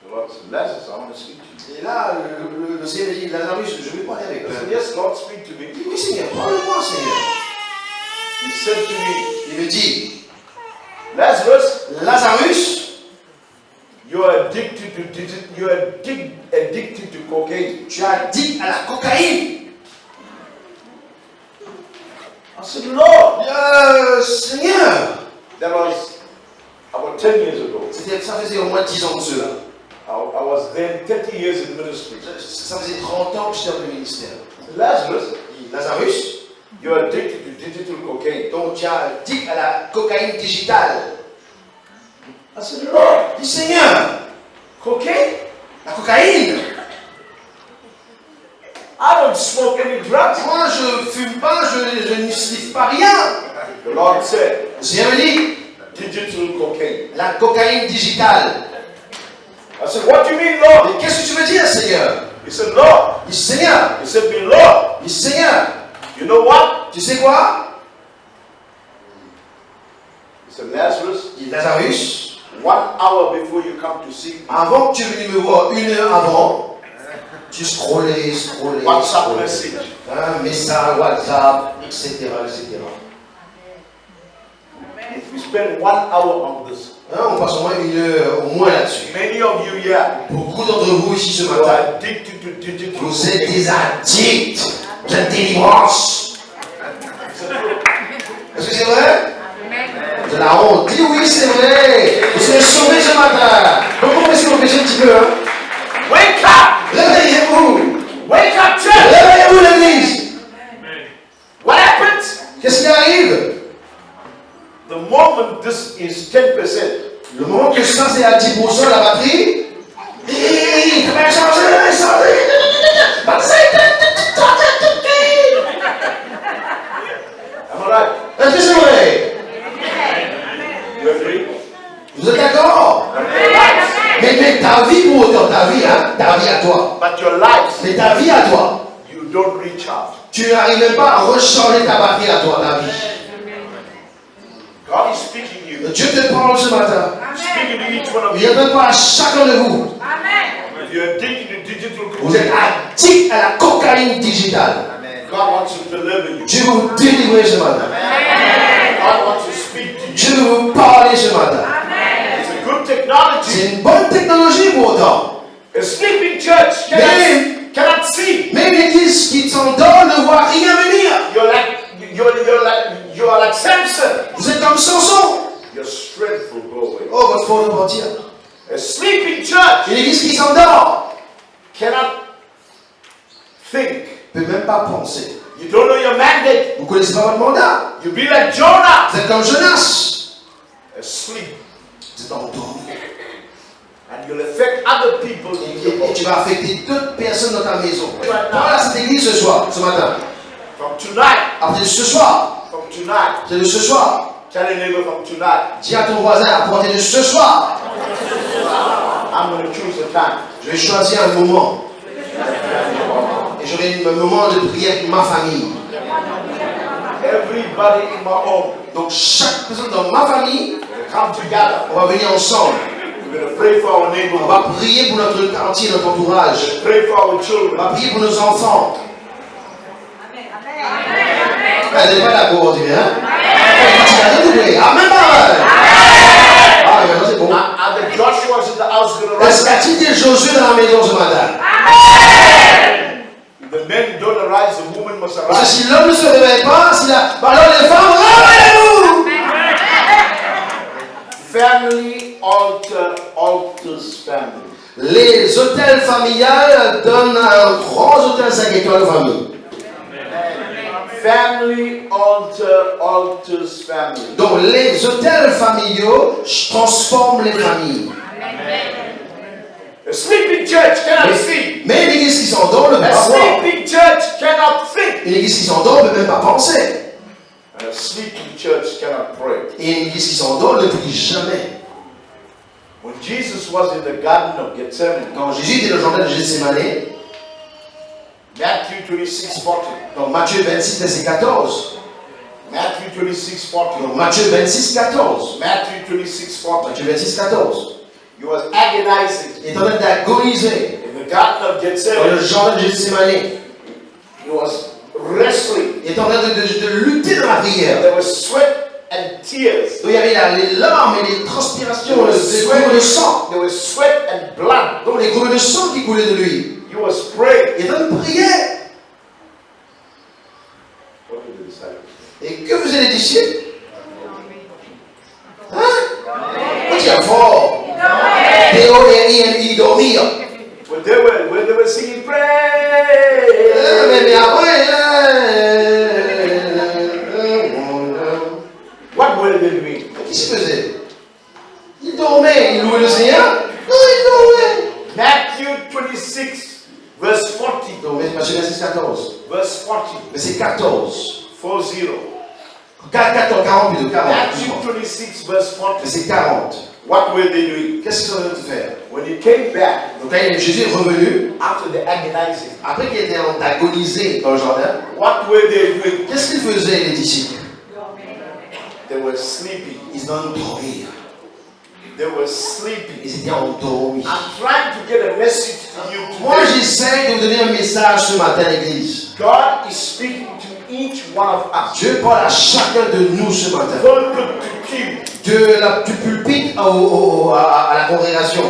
the Lord said, Lazarus, I want to speak to you. Et là, le Seigneur dit, Lazarus, je vais parler avec I toi. said, yes, Lord, speak to me. Il dit, oui Seigneur, parle-moi Seigneur. He said to me, Il me dit, Lazarus, Lazarus, you are addicted to cocaine. tu es addict à la cocaïne. I said, Lord, Seigneur, that was about 10 years ago. ça faisait au moins 10 ans de cela. I was then 30 years in ministry. Ça faisait 30 ans que j'étais dans le ministère. Lazarus, Lazarus, you are addicted to digital cocaine. donc tu es addict à la cocaïne digitale. I said, Lord, Dis Seigneur, cocaine? la cocaïne. I don't smoke any drugs. Moi je fume pas, je ne sniffe pas rien. The Lord said, Le Seigneur me dit, digital cocaine. la cocaïne digitale. I said, what do you mean, Lord? Mais qu'est-ce que tu veux dire Seigneur? He said, Lord. Dis Seigneur, He said, me, Lord. dis Seigneur, You know what? tu sais quoi? He said, Lazarus, Dis Lazarus, 1 hour before you come to see me, avant que tu es venu me voir 1 heure avant, tu scrollais, WhatsApp scrollais. message. Un message, WhatsApp, etc. We spend 1 hour on this. On passe au moins 1 heure, au moins là-dessus. Many of you here, Beaucoup d'entre vous ici ce you matin, are addicted to digital vous êtes cocaine. des addicts, vous êtes délivrance. Est-ce que c'est vrai? De la honte. Dis oui, c'est vrai. Vous êtes sauvés ce matin. Donc on va essayer de pécher un petit peu. Hein? Wake up! Réveillez-vous. Wake up, church! Réveillez-vous l'église. What happens? Qu'est-ce qui arrive? The moment this is 10%, Le moment que ça c'est à 10% la batterie, il va changer. am I right? Est-ce que c'est vrai? You agree? Vous êtes d'accord? Mais ta vie pour autant, ta vie, hein? Ta vie à toi. But your life, Mais ta vie à toi. you don't recharge. Tu n'arrives même pas à recharger ta batterie à toi, ta vie. God is speaking to you. Dieu te parle ce matin. Speaking to each one of Il you. parle à chacun de vous. If you're addicted to digital Vous êtes addict à la cocaïne digitale. God wants to deliver you. Dieu veut vous délivrer ce matin. God wants to speak to you. Dieu veut vous parler ce matin. It's a good technology. C'est une bonne technologie pour autant. A sleeping church cannot see. Mais une église qui s'endort ne voit rien venir. You are like Samson. Vous êtes comme Samson. Your strength will go away. Oh, votre force va partir. A sleeping church Une église qui s'endort cannot think. ne peut même pas penser. You don't know your mandate. Vous ne connaissez pas votre mandat. You be like Jonah. Vous êtes comme Jonas. Asleep. Vous êtes endormi. And you'll affect other people in your Et home. tu vas affecter d'autres personnes dans ta maison. Voilà cette église ce soir, ce matin. From tonight. À partir de ce soir. From tonight. C'est de ce soir. Tell your neighbor from tonight. Dis à ton voisin, à partir de ce soir, I'm going to choose a time. je vais choisir un moment. Et j'aurai un moment de prière pour ma famille. Everybody in my home Donc chaque personne dans ma famille, will come together. on va venir ensemble. We're going to pray for our On neighborhood. va prier pour notre quartier, notre entourage. Pray for our On children. va prier pour nos enfants. Elle n'est pas d'accord, tu viens. Amen. Ah, mais c'est bon. Are the Joshua's in the house going to Est-ce rise? qu'il y a Josué dans la maison ce matin? If the men don't arise, the woman must Parce que arise. si l'homme ne se réveille pas, alors les femmes, réveillez-vous! Family alters family. Les hôtels familiales donnent un grand hôtel 5 étoiles famille. Family alters family. Donc les hôtels familiaux transforment les familles. A sleeping church cannot see. Mais une église qui s'endort ne peut A pas voir. sleeping church cannot think. Une église qui s'endort ne peut même pas penser. And a sleeping church cannot pray. Et une église qui s'endort ne prie jamais. When Jesus was in the Garden of Gethsemane, Quand Jésus était dans le jardin de Gethsémane, Matthew 26:40. dans Matthieu 26, verset 14. Matthew 26:40. Donc Matthieu 26, 14. Matthew 26:40. Matthieu 26, 14. He was agonizing Il est en train d'agoniser in the Garden of dans Gethsemane. le jardin de Gethsémane. He was wrestling. Il est en train de lutter dans la prière. There was sweat and tears. Donc il y avait les larmes et les transpirations, There was les groupes de sang. There was sweat and blood. Donc les groupes de sang qui coulaient de lui. He was praying. Il est en train de prier. What did the disciples say? Et que faisaient les disciples? Hein? On dit fort. D-O-R-I-N-I, dormir. When they were singing, pray. Mais après, What were they doing? qu'est-ce qu'il faisait? Il dormait, il louait le Seigneur. Non, il dormait. Matthew 26, verse 40. Donc, Matthieu 26, 14. Verse 40. Verset 14. 40. 40 plutôt, 40. Matthew 26, verse 40. Verset 40. What were they doing? Qu'est-ce qu'ils sont en train de faire? When he came back Donc, quand Jésus est revenu, after the agonizing, après qu'il était agonisé dans le jardin, what were they doing? qu'est-ce qu'ils faisaient, les disciples? They were sleeping. Ils dormaient. They were sleeping. Ils étaient endormis. I'm trying to get a message to you Moi, today. j'essaie de vous donner un message ce matin à l'église. God is speaking to each one of us. Dieu parle à chacun de nous ce matin. Pulpit to pew. Du pulpit à la congrégation.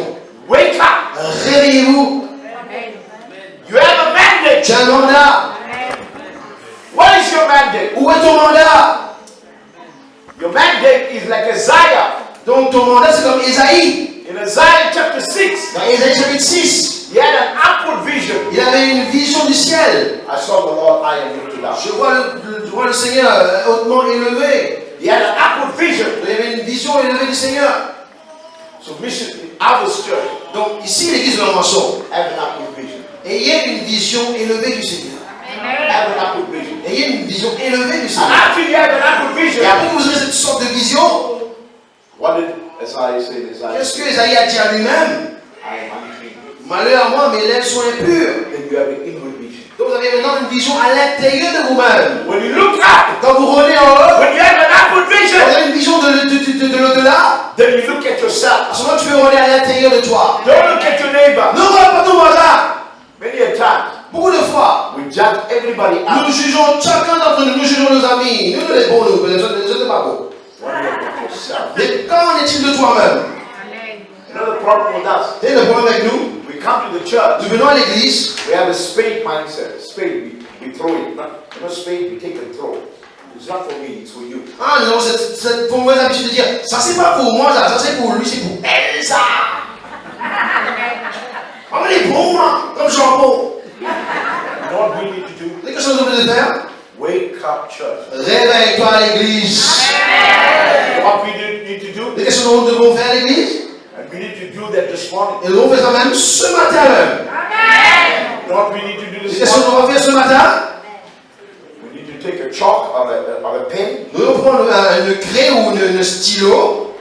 Wake up. Réveillez-vous. You have a mandate. Tu as un mandat. What is your mandate? Où est ton mandat? Your mandate is like Isaiah. Donc ton mandat c'est comme Ésaïe. In Isaiah chapter 6, Dans Ésaïe chapitre 6, he had an upward vision. il avait une vision du ciel. I saw the Lord high and lifted up. Je vois le Seigneur hautement élevé. He had an upward vision. Il y avait une vision élevée du Seigneur. So mission in Harvest Church Donc ici l'église de Lançon, have an upward vision. ayez une vision élevée du Seigneur. Have an upward vision. Ayez une vision élevée du And Seigneur. after you have an upward vision, Et après que vous aurez cette sorte de vision, what did Isaiah say in Isaiah? qu'est-ce que Ésaïe a dit à lui-même? I am unclean. Malheur à moi, mes lèvres sont impures. Then you have an inward vision. Donc vous avez maintenant une vision à l'intérieur de vous-même. When you look up, Quand vous regardez en haut, when you have an upward vous vision, avez une vision de l'au-delà. then you look at yourself. À ce moment, tu peux regarder à l'intérieur de toi. Don't look at your neighbor. Ne regarde pas ton voisin. Many a time, Beaucoup de fois, we judge everybody nous out. jugeons chacun d'entre nous, nous jugeons nos amis. Nous, les bons, nous, les autres pas bons. When you look at yourself. Mais qu'en est-il de toi-même? You know the problem with us? Et le problème avec nous, We come to the church, nous venons à l'église, we have a spade mindset. Spade, we throw it. You know, spade, we take and throw. It's not for me, it's for you. ah, nous avons cette mauvaise habitude de dire, ça c'est pas pour moi, ça c'est pour lui, c'est pour elle, ça. Ah, mais les bons, hein, comme jambon. You know what we need to do? C'est quelque chose que nous devons faire. Wake up, church. Réveille-toi à l'église. What we need to do, C'est quelque chose que nous devons faire à l'église. and we need to do that this morning. Et nous devons faire ça même ce matin même. You know what we need to do C'est this quelque chose que nous morning? devons faire ce matin. We need to take a chalk or a pen, Nous devons prendre une craie ou un stylo,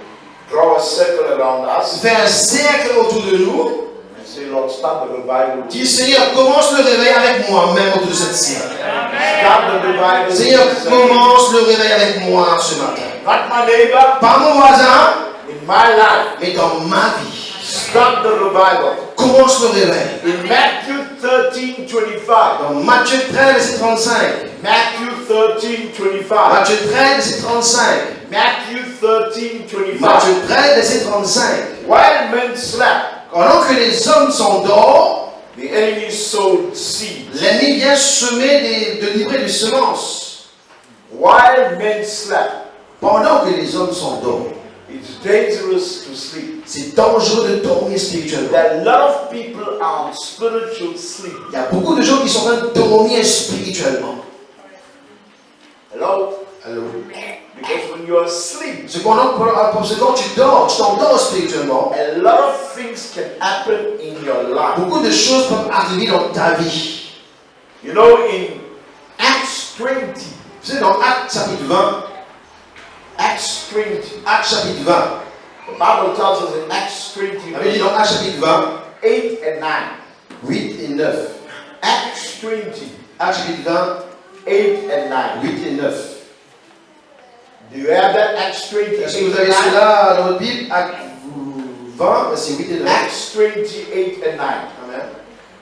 draw a circle around us, faire un cercle autour de nous. and say, Lord, start the revival. Dis, Seigneur, commence le réveil avec moi-même autour de cette cercle. Start the revival. Seigneur, commence le réveil avec moi ce matin. Not my neighbor, Pas mon voisin, in my life. mais dans ma vie. Start the revival. Commence le réveil. In Matthew 13:25. Dans Matthieu 13, verset 35. Matthew 13:25. Matthieu 13, verset 35. Matthew 13:25. Matthieu 13, verset 35. While men slept, Pendant que les hommes s'endorment, the enemy sowed seeds. l'ennemi vient semer de livrer des semences. While men slept, Pendant que les hommes s'endorment, it's dangerous to sleep. c'est dangereux de dormir spirituellement. There are a lot of people are on spiritual sleep. Il y a beaucoup de gens qui sont en train de dormir spirituellement. Hello? Allô? Because when you're asleep, Cependant, parce que quand tu dors, tu t'endors spirituellement, a lot of things can happen in your life. beaucoup de choses peuvent arriver dans ta vie. You know, in Acts 20, Tu sais, dans Actes chapitre 20, Acts 20, Actes chapitre 20, the Bible tells us in Acts 20, on avait dit dans Actes chapitre 20, 8 and 9. 8 et 9. Acts 20, Actes chapitre 20, 8 and 9. 8 et 9. Do you have that? Acts 20, Est-ce que 8 vous avez and 9? cela dans votre Bible? Actes 20, verset 8 et 9. Acts 20, 8 and 9. Amen.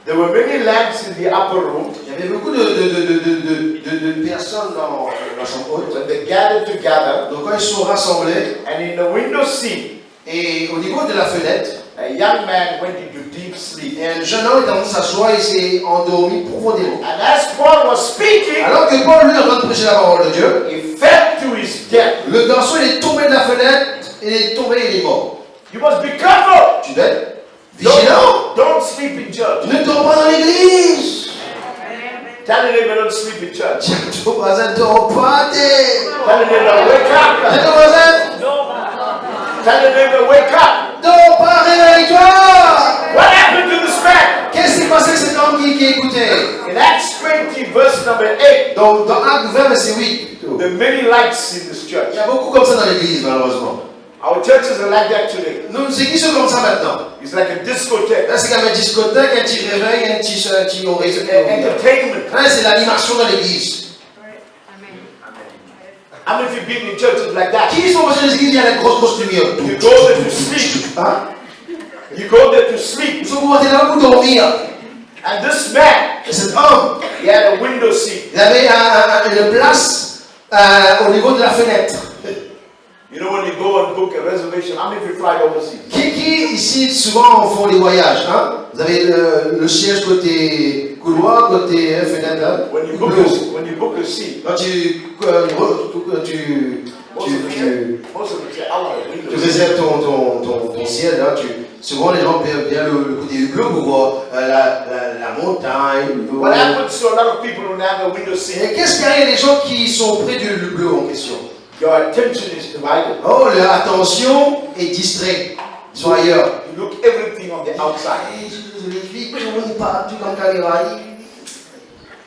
There were many lamps in the upper room. Il y avait beaucoup de personnes dans la chambre haute. When they gathered together, Donc quand ils sont rassemblés, and in the window seat, et au niveau de la fenêtre, a young man went into deep sleep. et un jeune homme est en train de s'asseoir et s'est endormi profondément. And as Paul was speaking, Alors que Paul lui est en train de prêcher la parole de Dieu, he fell to his death. le garçon il est tombé de la fenêtre, il est tombé et il est mort. You must be careful. Tu dois être vigilant. Don't sleep in church. Tu ne dors pas dans l'église. Tell the neighbor don't sleep in church. Tiens, ton voisin ne dort pas. Tell the neighbor wake up. Tiens, ton voisin, Tell the neighbor wake up. dors pas, réveille-toi. What happened to this man? Qu'est-ce qui s'est passé avec cet homme qui écoutait? In Acts 20, verse number 8, Donc, dans Actes 20, verset 8, there are many lights in this church. il y a beaucoup comme ça dans l'église, malheureusement. Our churches are like that today. Nos églises sont comme ça maintenant. It's like a discotheque. Là, c'est comme un discothèque, un petit réveil, un petit horizon. Entertainment. Là, c'est l'animation dans l'église. How many of you been in churches like that? Qui sont passés dans l'église, il y a la grosse lumière. You go there to sleep. Hein? You go there to sleep. Ils sont commencés là pour dormir. And this man, Et cet homme, he had a window seat. il avait une place au niveau de la fenêtre. You know when you go and book a reservation, how many of you fly overseas? Qui ici souvent font des voyages, hein? Vous avez le siège côté couloir, côté fenêtre. Hein? When you book a seat, Quand tu most of them say, I want a window seat. réserves ton siège, hein? Souvent les gens viennent le côté hublot pour voir la montagne. What happens to a lot of people who have a window Et seat? qu'est-ce qu'il y a des gens qui sont près du hublot en question? Your attention is divided. Oh, leur attention est distraite. Ils sont ailleurs. You look everything on the outside.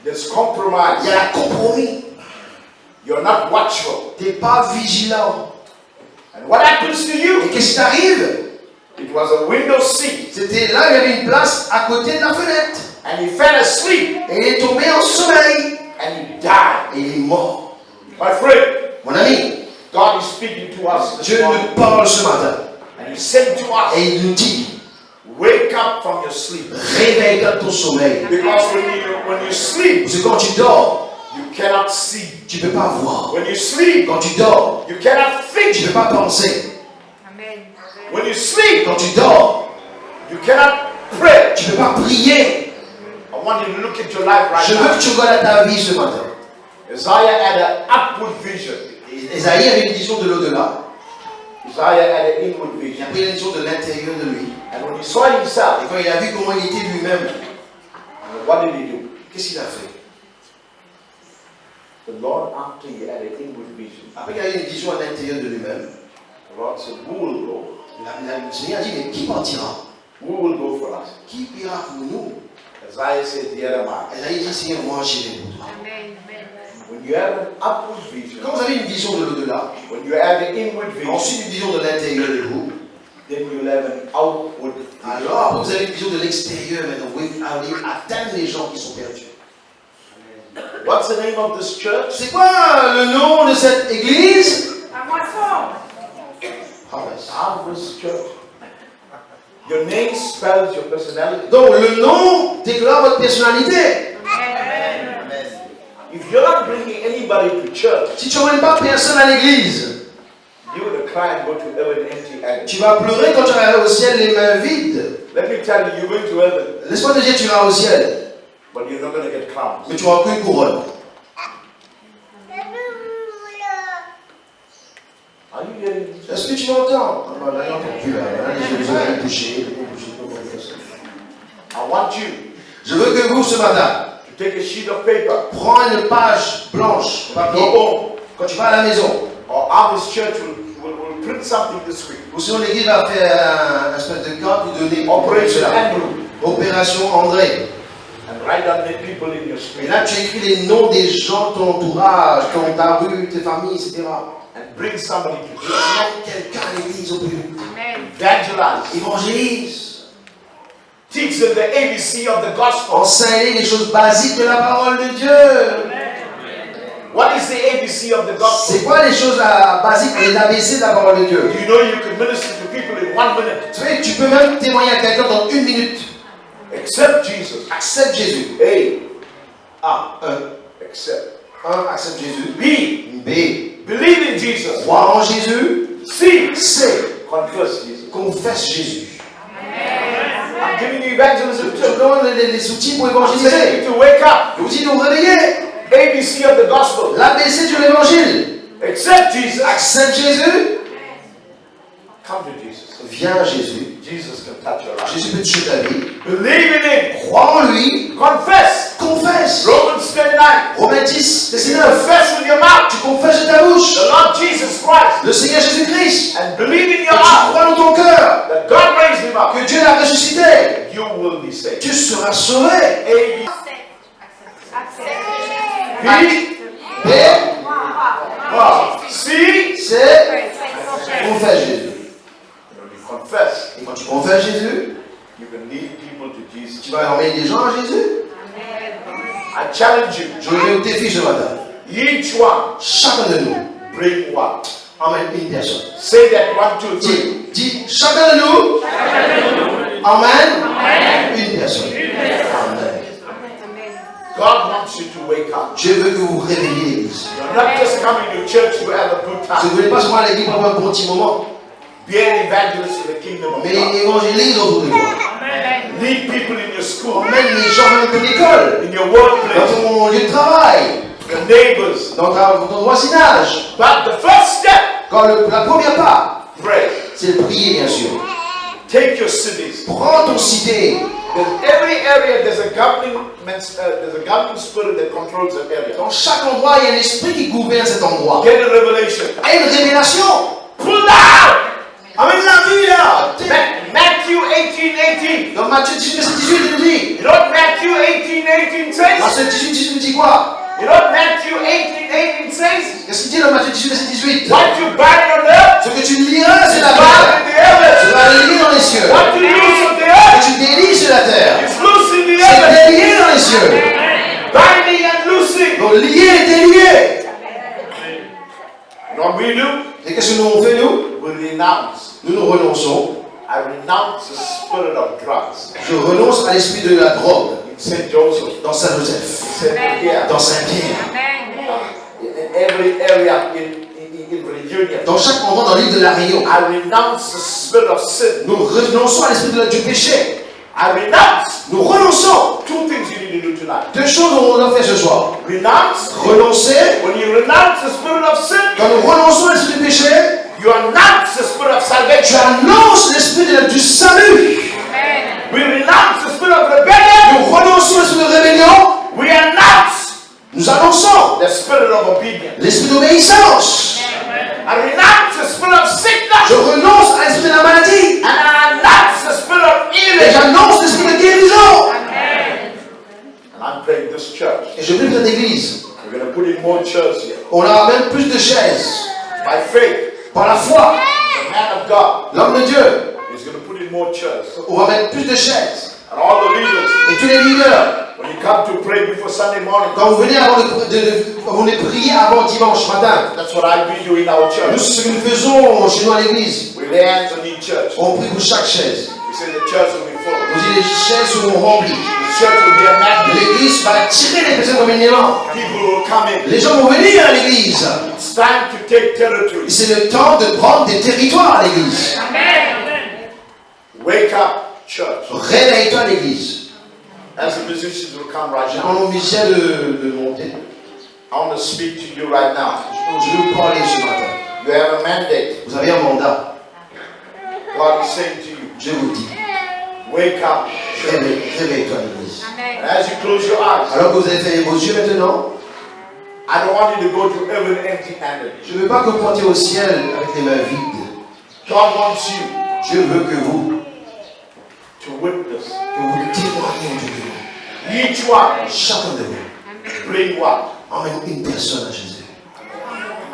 There's Il y compromise. a un compromis. You're not watchful. Tu n'es pas vigilant. And what happens to Et you? qu'est-ce qui t'arrive? It was a window seat. C'était là, il y avait une place à côté de la fenêtre. And he fell asleep. Et il est tombé en sommeil. And he died. Et il est mort. My friend, Mon ami, God is speaking to us this Dieu morning. nous parle ce matin. And he's saying to us, Et il nous dit, wake up from your sleep. réveille-toi de ton sommeil. Because when you sleep, Parce que quand tu dors, you cannot see. tu ne peux pas voir. When you sleep, Quand tu dors, you cannot tu ne think. peux pas penser. When you sleep, Quand tu dors, you cannot pray. tu ne peux pas prier. I want you to look at your life right Je veux now. que tu regardes ta vie ce matin. Isaiah had an upward vision. Esaïe avait une vision de l'au-delà. Isaiah had an inward Il vision. a pris une vision de l'intérieur de lui. And when he saw himself, Et quand il a vu comment il était lui-même, what did he do? qu'est-ce qu'il a fait? The Lord, after he had an inward vision, Après qu'il a eu une vision à l'intérieur de lui-même, the Lord said, who will go? le Seigneur a dit, mais qui partira? Who will go for us? Qui ira pour nous? Isaiah said, here am I. Esaïe dit, Seigneur, moi j'irai pour toi. When you have an upward vision, Quand vous avez une vision de l'au-delà, when you have an inward vision, ensuite une vision de l'intérieur de vous, then you'll have an outward vision. alors après vous avez une vision de l'extérieur, maintenant vous pouvez aller atteindre les gens qui sont perdus. What's the name of this church? C'est quoi le nom de cette église? Harvest. Harvest Church. Your name spells your personality. Donc le nom déclare votre personnalité. If you're not bringing anybody to church, Si tu n'emmènes pas personne à l'église, you will cry and go to heaven empty-handed. tu vas pleurer quand tu vas au ciel les mains vides. Let me tell you, you're going to heaven, Laisse-moi te dire, tu iras au ciel, but you're not going to get crowns. mais tu n'auras qu'une couronne. Are you hearing this? Est-ce que tu m'entends? Ah bah là, il n'entend plus là. Là, les oreilles bouchées. I want you Je veux que vous, ce matin, to take a sheet of paper, prends une page blanche, papier. go home, Quand tu vas à la maison, or Harvest Church will print something this week. ou sinon l'église va faire un espèce de carte pour donner Operation cela. Andrew. Opération André. And write down the people in your Et street. là, tu écris les noms des gens, ton entourage, ta rue, tes familles, etc. And bring somebody to church. Mets quelqu'un à l'église au plus vite. Evangelize. Évangélise. Teach them the ABC of the gospel. Enseigne les choses basiques de la parole de Dieu. What is the ABC of the gospel? C'est quoi les choses basiques, les ABC de la parole de Dieu? You know you can minister to people in 1 minute. Tu sais, tu peux même témoigner à quelqu'un dans 1 minute. Accept Jesus. Accepte Jésus. A. 1. Accept. Accepte Jésus. B. B. Believe in Jesus. Crois en Jésus. C. C. Confess Jesus. Confesse Jésus. I'm giving you evangelism Je too. donne les outils pour I'm évangéliser. saying you to wake up. Je vous dis de vous réveiller. ABC of the gospel. L'ABC de l'évangile. Accept Jesus. Accepte Jésus. Come to Jesus. Viens à Jésus. Jesus can touch your life. Jésus peut toucher ta vie. Believe in Him. Crois en lui. Confess. Confesse. Romans 10:9. Romains 10, verset 9. Confess with your mouth Tu confesses de ta bouche the Lord Jesus Christ le Seigneur Jésus-Christ. and believe in Et your tu heart crois dans ton cœur that God raised Him up. que Dieu l'a ressuscité. You will be saved. Tu seras sauvé. A. B. B, C. c'est confesse Jésus. When you confess, Et quand tu confesses Jésus, you can lead people to Jesus. tu vas emmener des gens à Jésus. I challenge you. Je vais au défi ce matin. Each one Chacun de nous bring one. emmène une personne. Say that 1, 2, 3. Dis, chacun de nous emmène une personne. Amen. God wants you to wake up. Dieu veut que vous réveilliez l'église. You're not just coming to church to have a good Si time. vous ne voulez pas seulement à l'église pour avoir un bon petit moment, Be an evangelist for the kingdom of mais God. évangélise autour de toi. Lead people in your school, Emmène les gens même de l'école, in your dans workplace, ton lieu de travail, your neighbors. dans ton voisinage. But the first step, Quand la première pas, pray. c'est de prier, bien sûr. Take your cities. Prends ton cité. There's every area there's a governing spirit that controls that area. Dans chaque endroit, il y a un esprit qui gouverne cet endroit. Get a revelation. Et une révélation. Pull down. Amène la vie là. Matthew 18:18. Dans Matthieu 18, verset 18, il nous dit. You know what Matthew 18:18 says? Matthieu 18, 18 nous dit quoi? You know what Matthew 18:18 says? Qu'est-ce qu'il dit dans Matthieu 18, verset 18? What you bind on earth, Ce que tu liras sur la bind terre, in the tu heavens. vas le lire dans les cieux. What you loose on the Et earth, tu délies sur la terre, is loose in the C'était lié dans les cieux. Binding and loosing. Donc lié était lié. What we do? Et qu'est-ce que nous on fait nous? We renounce. Nous renonçons. I renounce the spirit of drugs. Je renonce à l'esprit de la drogue. In St. Joseph. Dans Saint-Joseph. Saint Pierre. Dans Saint-Pierre. In every area in Virginia. Dans chaque endroit dans l'île de la Rio. I renounce the spirit of sin. Nous renonçons à l'esprit du péché. I renounce. Nous renonçons. Two things you need to do tonight. Deux choses qu'on doit faire ce soir. Renounce. Renoncer. When you renounce the spirit of sin, Quand nous renonçons à l'esprit du péché, you announce the spirit of tu salvation. annonces l'esprit du salut. We renounce the spirit of rebellion. Nous renonçons à l'esprit de rébellion. We announce Nous annonçons the spirit of obedience. l'esprit d'obéissance. I renounce the spirit of Je sickness. renonce à l'esprit de la maladie. And I announce the spirit of Et healing. j'annonce l'esprit de guérison. And I'm praying this church. Et je prie pour cette église. We're going to put in more chairs here. On aura même plus de chaises. By faith, Par la foi, the man of God l'homme de Dieu, is going to put in more chairs. on va mettre plus de chaises. And all the leaders, Et tous les leaders, when you come to pray before Sunday morning, quand vous venez vous venez prier avant dimanche matin, that's what I do in our nous, church. ce que nous faisons chez nous à l'église, We lay hands on each church. on prie pour chaque chaise. We say the church will be full. On dit les chaises seront remplies. The church will be a magnet. L'église va attirer les personnes comme un aimant. People will come in. Les gens vont venir à l'église. It's time to take Et territory. c'est le temps de prendre des territoires à l'église. Wake up, church. Réveille-toi à l'église. As the musicians will come right now, J'aimerais aux musiciens de monter. I want to speak to you right now. Je vais vous parler ce matin. You have a mandate. Vous avez un mandat. God is saying to you, Je vous dis, wake up, church. réveille-toi à l'église. And as you close your eyes, Alors que vous avez fait vos yeux maintenant, I don't want you to go to heaven empty-handed. je ne veux pas que vous pointiez au ciel avec les mains vides. God wants you Je veux que vous to witness. témoignez autour de vous. Each one, Chacun de vous bring one. emmène une personne à Jésus.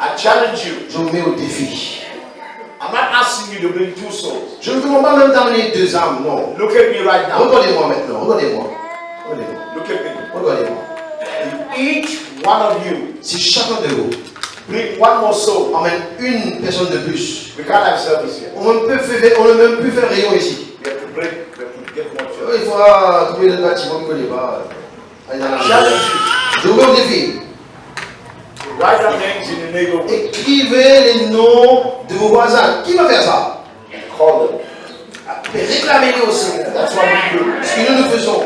I challenge you. Je vous mets au défi. I'm not asking you to bring two souls. Je ne vous demande pas même d'emmener deux âmes, non. Look at me right now. Regardez-moi maintenant, regardez-moi. Regardez-moi. Look at me. Regardez-moi. If each one of you Si chacun de vous bring one more soul, emmène une personne de plus, we can't have service here. on ne peut même plus faire rayon ici. We have to break. We have to get more church. Il faudra trouver le bâtiment qu'on ne connaît pas. Allez dans la Challenge maison. you. Je vous mets au défi. To write our names in the neighborhood. Écrivez les noms de vos voisins. Qui va faire ça? Call them. Réclamez-les aussi. That's what we do. Ce que nous faisons.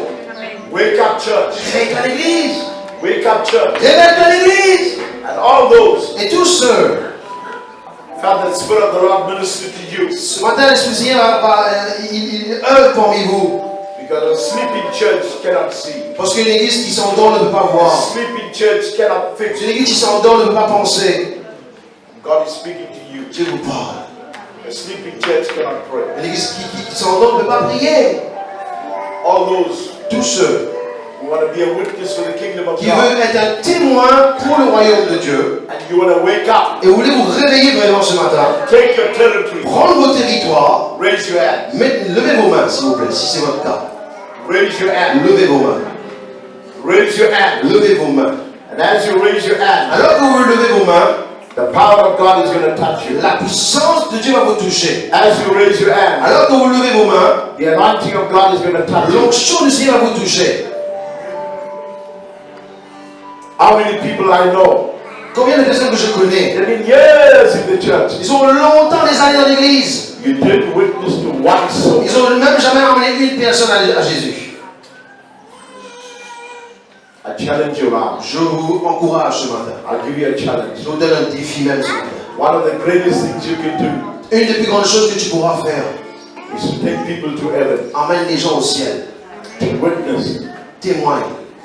Wake up, church. Réveille-toi à l'église. Wake up, church. Réveille-toi à l'église. And all those Et tous ceux, felt the Spirit of the Lord minister to you. ce matin, l'Esprit Seigneur il œuvre parmi vous. Because a sleeping church cannot see. Parce qu'une église qui s'endort ne peut pas A voir. sleeping church cannot think. Une église qui s'endort ne peut pas penser. God is speaking to you. Dieu vous parle. A sleeping church cannot pray. Une église qui s'endort ne peut pas prier. All those Tous ceux who want to be a witness for the kingdom of qui God, veulent être un témoin pour le royaume de Dieu, and you want to wake up, et vous voulez vous réveiller vraiment ce matin, take your territory, prendre vos territoires, raise your hand, levez vos mains s'il vous plaît, si c'est votre cas. raise your hand, Levez vos mains. raise your hand. Levez vos mains. And as you raise your hand, Alors que vous levez vos mains, the power of God is going to touch you. la puissance de Dieu va vous toucher. As you raise your hand, Alors que vous levez vos mains, the anointing of God is going to touch you. l'onction du Seigneur va vous toucher. How many people I know? Combien de personnes que je connais, They've been years in the church. ils ont longtemps des années dans l'église. You didn't witness to one soul. Ils n'ont même jamais emmené une personne à Jésus. I challenge you now. Je vous encourage ce matin. I'll give you a challenge. Je vous donne un défi même ce matin. One of the greatest things you can do Une des plus grandes choses que tu pourras faire, is to take people to heaven. emmène les gens au ciel. To witness. Témoigne.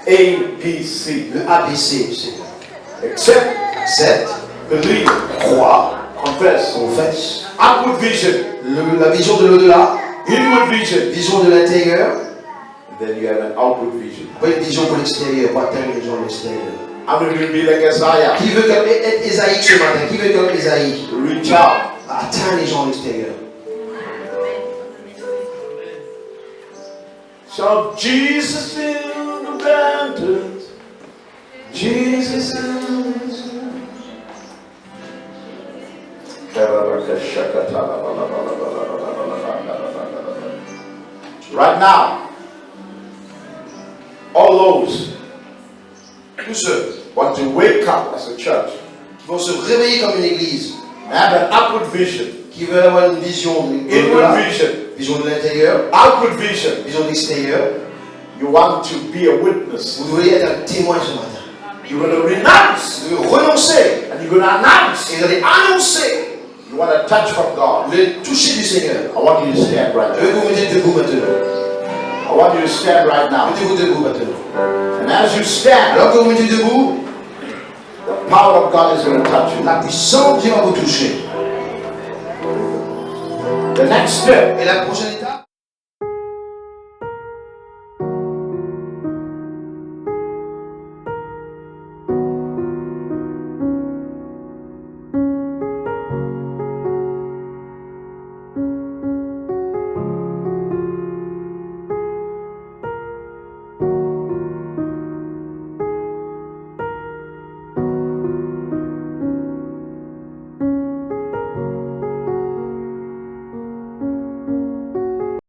ABC. Le ABC, Seigneur. Accept. Accepte, Believe. crois, Confess. confesse. Outward vision. La vision de l'au-delà, Inward vision. vision de l'intérieur, Then you have an outward vision. pas une vision pour l'extérieur, pas atteindre les gens de l'extérieur. I'm going to be like Isaiah. Qui veut être Ésaïe ce matin? Qui veut être Ésaïe? Reach out. Atteindre les gens de l'extérieur. So Jesus in the lantern, Jesus in right now, all those Tous ceux want to wake up as a church qui vont se réveiller comme une église, and have an outward vision, qui veulent avoir une vision, inward vision, vision de l'intérieur, outward vision. vision de l'extérieur. You want to be a witness. Vous devez être un témoin ce matin. You're going to renounce Vous devez renoncer and you're going to announce. et vous allez annoncer. You want a touch from God. Vous voulez toucher du Seigneur. I want you to stand right Je vais now. vous mettre debout maintenant. I want you to stand right now. Mettez-vous debout maintenant. And as you stand, Alors que vous mettez debout, the power of God is going to touch you. la puissance de Dieu va vous toucher. The next step Et la prochaine étape,